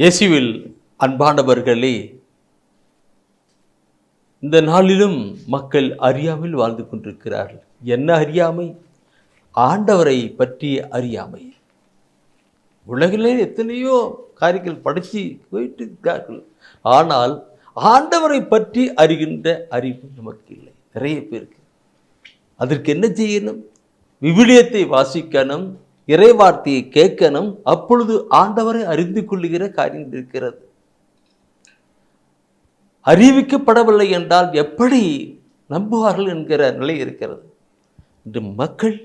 இயேசுவில் அன்பானவர்களே, இந்த நாளிலும் மக்கள் அறியாமல் வாழ்ந்து கொண்டிருக்கிறார்கள். என்ன அறியாமை? ஆண்டவரை பற்றிய அறியாமை. உலகிலே எத்தனையோ காரியங்கள் படித்து போயிட்டு இருக்கிறார்கள், ஆனால் ஆண்டவரை பற்றி அறிகின்ற அறிவு நமக்கு இல்லை. நிறைய பேருக்கு அதற்கு என்ன செய்யணும்? விவிலியத்தை வாசிக்கணும், இறைவார்த்தையை கேட்கணும். அப்பொழுது ஆண்டவரை அறிந்து கொள்ளுகிற காரியம் இருக்கிறது. அறிவிக்கப்படவில்லை என்றால் எப்படி நம்புவார்கள் என்கிற நிலை இருக்கிறது. இன்று மக்கள்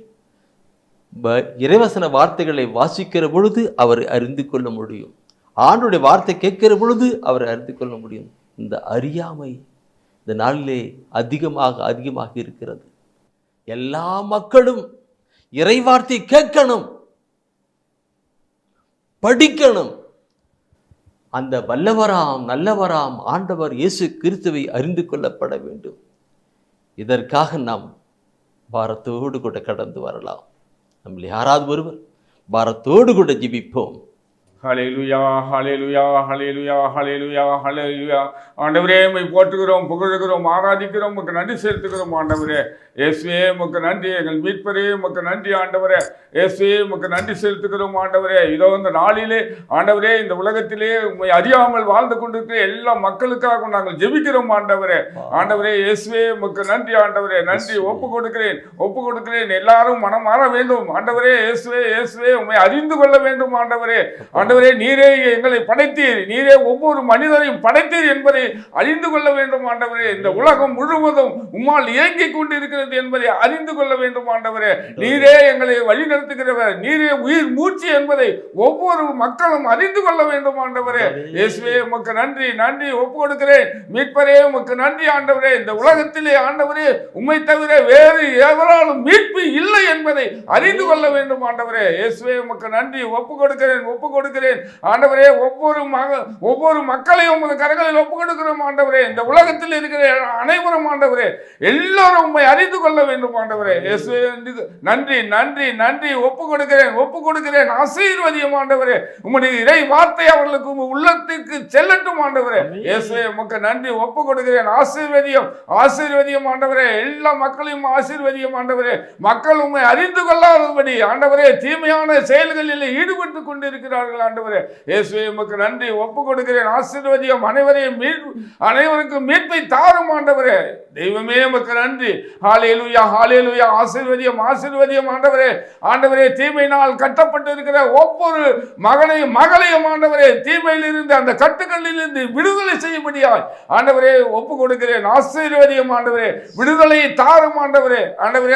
இறைவசன வார்த்தைகளை வாசிக்கிற பொழுது அவரை அறிந்து கொள்ள முடியும். ஆண்டுடைய வார்த்தை கேட்கிற பொழுது அவரை அறிந்து கொள்ள முடியும். இந்த அறியாமை இந்த நாளிலே அதிகமாக இருக்கிறது. எல்லா மக்களும் இறைவார்த்தை கேட்கணும், படிக்கணும். அந்த வல்லவராம் நல்லவராம் ஆண்டவர் இயேசு கிறிஸ்துவை அறிந்து கொள்ளப்பட வேண்டும். இதற்காக நாம் பாரத்தோடு கூட கடந்து வரலாம். நம்மள யாராவது ஒருவர் பாரத்தோடு கூட ஜெபிப்போம். ஹல்லேலூயா, ஹல்லேலூயா, ஹல்லேலூயா, ஹல்லேலூயா, ஹல்லேலூயா. ஆண்டவரே, உம்மை போற்றுகிறோம், புகழுகிறோம், ஆராதிக்கிறோம், உமக்கு நன்றி செலுத்துகிறோம். ஆண்டவரே இயேசுவே, உமக்கு நன்றி. எங்கள் மீட்பரே, உமக்கு நன்றி. ஆண்டவரே இயேசுவே, உமக்கு நன்றி செலுத்துகிறோம். ஆண்டவரே, இதோ இந்த நாளிலே ஆண்டவரே, இந்த உலகத்திலே உம்மை அறியாமல் வாழ்ந்து கொண்டிருக்கிற எல்லா மக்களுக்காக நாங்கள் ஜெபிக்கிறோம். ஆண்டவரே ஆண்டவரே இயேசுவே, உமக்கு நன்றி. ஆண்டவரே நன்றி. ஒப்பு கொடுக்கிறேன். எல்லாரும் மனம் மாற வேண்டும். ஆண்டவரே இயேசுவே, இயேசுவே, உம்மை அறிந்து கொள்ள வேண்டும். ஆண்டவரே நீரே எங்களை படைத்தீர், நீரே ஒவ்வொரு மனிதரையும் படைத்தீர் என்பதை அறிந்து கொள்ள வேண்டும். ஆண்டவரே, இந்த உலகம் முழுவதும் உம்மால் இயங்கிக் கொண்டிருக்கிறது என்பதை அறிந்து கொள்ள வேண்டும். ஆண்டவரே, நீரே எங்களை வழி நடத்துகிறவர், நீரே உயிர் மூச்சு என்பதை ஒவ்வொரு மக்களும் அறிந்து கொள்ள வேண்டும். ஆண்டவரே இயேசுவே, உமக்கு நன்றி. ஒப்பு கொடுக்கிறேன். மீட்பரே, உமக்கு நன்றி. ஆண்டவரே, இந்த உலகத்திலே ஆண்டவரே உம்மை தவிர வேறு எவராலும் மீட்பு இல்லை என்பதை அறிந்து கொள்ள வேண்டும். ஆண்டவரே இயேசுவே, உமக்கு நன்றி. ஒப்பு கொடுக்கிறேன். ஆண்டவரே, ஒவ்வொரு மக்களையும் உமது கரங்களில் ஒப்பு கொடுக்கிறோம். ஆண்டவரே, இந்த உலகத்தில் இருக்கிற அனைவரும் ஆண்டவரே எல்லாரும் உம்மை அறிந்து கொள்ள வேண்டும். ஆண்டவரே இயேசுவே, நன்றி. ஒப்பு கொடுக்கிறேன். ஆசீர்வதியும். ஆண்டவரே, உம்முடைய இறை வார்த்தை அவர்களுக்கு உள்ளத்திற்கு செல்லட்டும். ஆண்டவரே இயேசுவே, உமக்கு நன்றி. ஒப்பு கொடுக்கிறேன். ஆசீர்வதியும். ஆண்டவரே, எல்லா மக்களையும் ஆசீர்வதியும். ஆண்டவரே, மக்கள் உம்மை அறிந்து கொள்ளாதபடி ஆண்டவரே தீமையான செயல்களில் ஈடுபட்டு கொண்டிருக்கிறார்கள். ஆண்டவரே இயேசுவே, உமக்கு நன்றி. ஒப்பு கொடுக்கிறேன். ஆசீர்வதியும். அனைவருக்கும் மீட்பை தாரும். ஆண்டவரே தெய்வமே, உமக்கு நன்றி. ஹல்லேலூயா, ஹல்லேலூயா. ஆசீர்வதியும். ஆண்டவரே தீமையினால் கட்டப்பட்டு இருக்கிற ஒவ்வொரு மகளையும் ஆண்டவரே தீமையில் இருந்து அந்த கட்டுகளில் இருந்து விடுதலை செய்யும்படியாய் ஆண்டவரே ஒப்பு கொடுக்கிறேன். ஆசீர்வதியும். ஆண்டவரே விடுதலை தாரும். ஆண்டவரே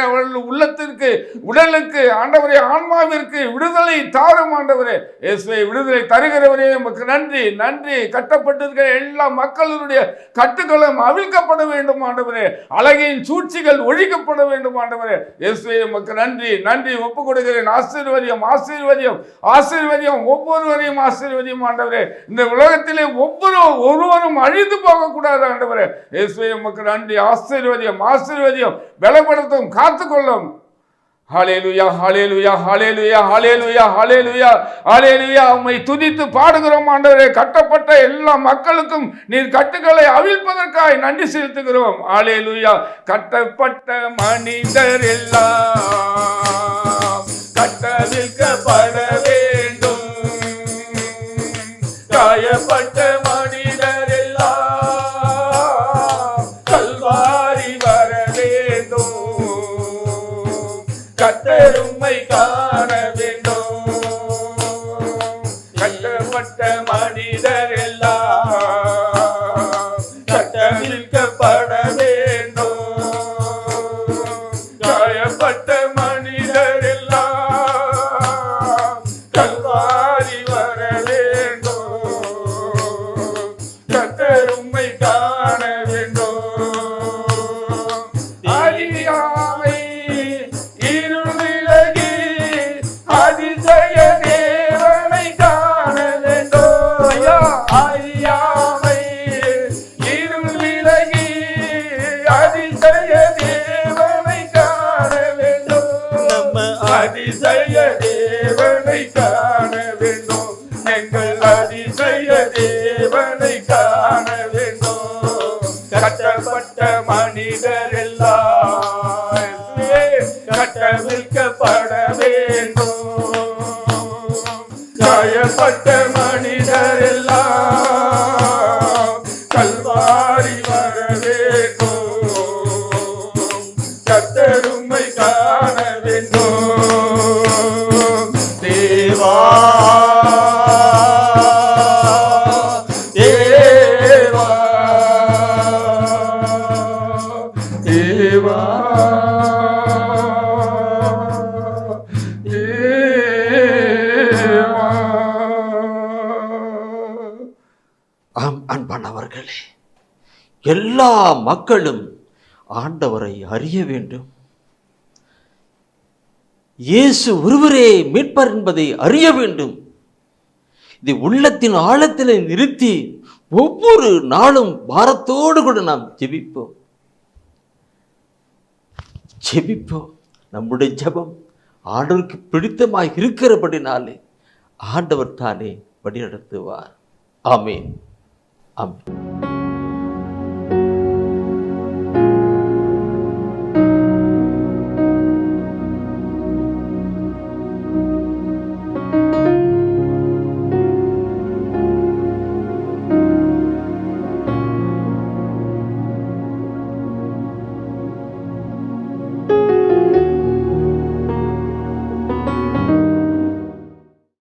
அவர்கள் உள்ளத்திற்கு, உடலுக்கு, ஆண்டவரே ஆன்மாவிற்கு விடுதலை தாரும். ஆண்டவரே இயேசுவே, விடுதலை தருகிறவரே உமக்கு நன்றி. கட்டப்பட்டிருக்கிற எல்லா மக்களுடைய கட்டுகளும் அவிழ்க்கப்பட வேண்டும். ஆண்டவரே அழகின் சூழ்ச்சிகள் ஒழிக்கப்பட வேண்டும். ஆண்டவரே இயேசுவே, உமக்கு நன்றி. ஒப்பு கொடுக்கிறேன். ஆசீர்வதியும். ஒவ்வொருவரையும் ஆசீர்வதியும். ஆண்டவரே, இந்த உலகத்திலே ஒருவரும் அழிந்து போக கூடாது. ஆண்டவரே இயேசுவே, உமக்கு நன்றி. ஆசீர்வதியும். பலப்படுத்தும், காத்துக்கொள்ளும். ஹல்லேலூயா, ஹல்லேலூயா, ஹல்லேலூயா, ஹல்லேலூயா, ஹல்லேலூயா, ஹல்லேலூயா. உம்மை துதித்து பாடுகிறோம். ஆண்டவரே, கட்டப்பட்ட எல்லா மக்களுக்கும் நீர் கட்டுகளை அவிழ்ப்பதற்காய் நன்றி செலுத்துகிறோம். ஹல்லேலூயா. கட்டப்பட்ட மனிதர் எல்லாம் கட்டவிழ்க்கப்பட வேண்டும். காயப்பட்ட மனிதர் எல்லாம் கல்வாரி வர வேண்டும். கர்த்தர் உம்மை காண வேண்டும். கட்டப்பட்ட மனிதர் எல்லாம் கட்டவிழ்க்கப்பட வேண்டும். காயப்பட்ட மனிதர் எல்லாம் கல்வாரி வர வேண்டும். கர்த்தர் உம்மை காண வேண்டும். அறியாமை இருள் விலகி அதிசய தேவனை காண வேண்டும். அறியாமை இருள் விலகி அதிசய தேவனை காண வேண்டும். நம்ம அதிசய தேவனை காண வேண்டும். எங்கள் அதிசய மனிதரெல்லாம் கல்வாரி வர வேண்டும், கர்த்தர் உம்மை காண வேண்டும். தேவா தேவா தேவா ஆம் அன்பானவர்களே, எல்லா மக்களும் ஆண்டவரை அறிய வேண்டும். இயேசு ஒருவரே மீட்பர் என்பதை அறிய வேண்டும். இது உள்ளத்தின் ஆழத்தில் நிறுத்தி ஒவ்வொரு நாளும் பாரத்தோடு கூட நாம் ஜெபிப்போம். நம்முடைய ஜெபம் ஆண்டவருக்கு பிடித்தமாய் இருக்கிறபடினாலே ஆண்டவர் தானே வழிநடத்துவார். ஆமென். ஆமென்.